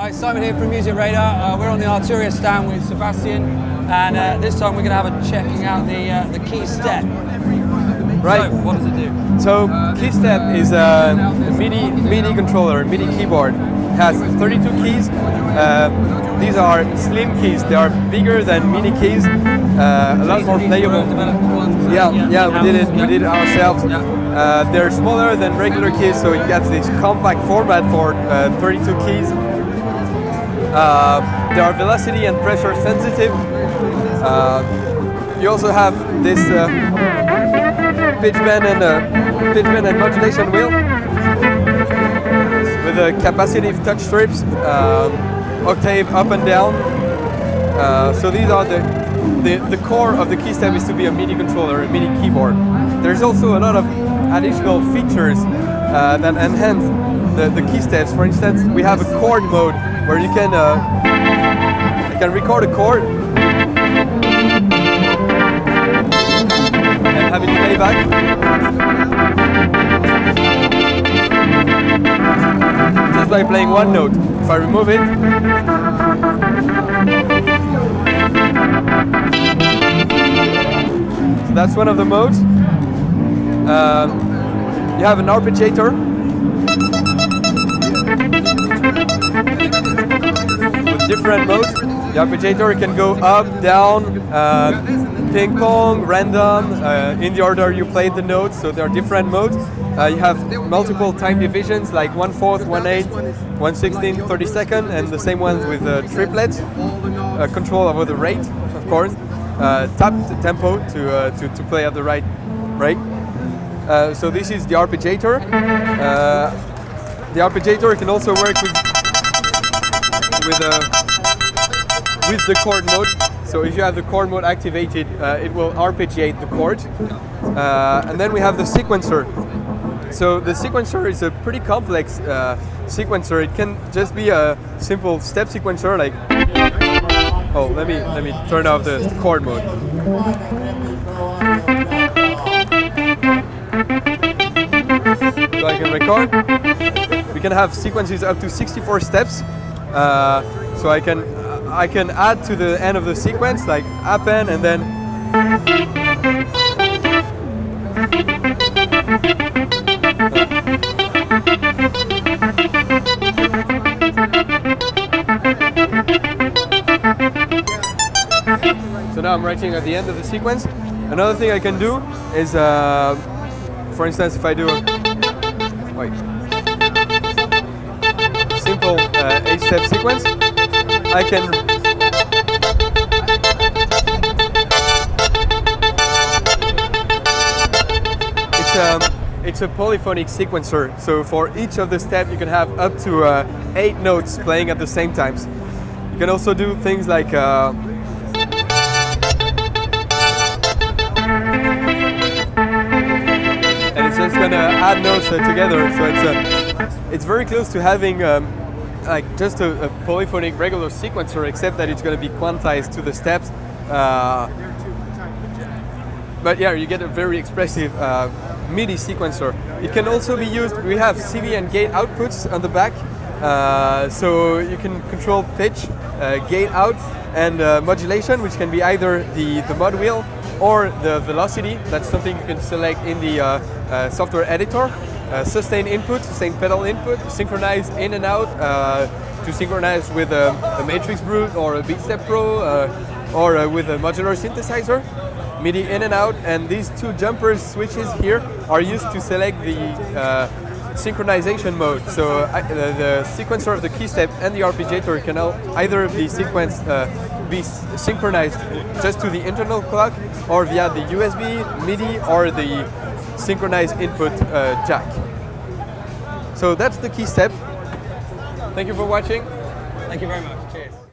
Hi, Simon here from Music Radar. We're on the Arturia stand with Sebastian, and this time we're going to have a checking out the KeyStep. Right. So, what does it do? So KeyStep is a MIDI controller, MIDI keyboard. It has 32 keys. These are slim keys. They are bigger than MIDI keys. A lot more playable. Yeah, we did it ourselves. Yeah. They're smaller than regular keys, so you get this compact format for 32 keys. They are velocity and pressure sensitive. You also have this pitch bend and modulation wheel with a capacitive touch strips, octave up and down. So these are the core of the KeyStep is to be a MIDI controller, a MIDI keyboard. There's also a lot of additional features that enhance the KeySteps. For instance, we have a chord mode where you can record a chord and have it play back. Just by playing one note. If I remove it, so that's one of the modes. You have an arpeggiator with different modes. The arpeggiator can go up, down, ping pong, random, in the order you played the notes, so there are different modes. You have multiple time divisions like 1/4, 1/8, 1/16, 32nd, and the same ones with triplets. Control over the rate, of course. Tap the tempo to play at the right rate. So this is the arpeggiator. The arpeggiator can also work with the chord mode. So if you have the chord mode activated, it will arpeggiate the chords. And then we have the sequencer. So the sequencer is a pretty complex sequencer. It can just be a simple step sequencer like. Oh, let me turn off the chord mode. So I can record. We can have sequences up to 64 steps. So I can add to the end of the sequence like append and then. So now I'm writing at the end of the sequence. Another thing I can do is, for instance, if I do a simple 8-step sequence, I can it's a polyphonic sequencer. So for each of the steps, you can have up to 8 notes playing at the same time. You can also do things like. And it's just gonna add notes together, so it's very close to having like just a polyphonic regular sequencer, except that it's gonna be quantized to the steps. But yeah, you get a very expressive MIDI sequencer. It can also be used. We have CV and gate outputs on the back, so you can control pitch, gate out, and modulation, which can be either the mod wheel or the velocity. That's something you can select in the software editor. Sustain input, sustain pedal input, synchronize in and out to synchronize with a Matrix Brute or a BeatStep Pro or with a modular synthesizer. MIDI in and out, and these two jumper switches here are used to select the synchronization mode. So the sequencer of the KeyStep and the arpeggiator can either be be synchronized just to the internal clock or via the USB, MIDI, or the synchronized input jack. So that's the KeyStep. Thank you for watching. Thank you very much.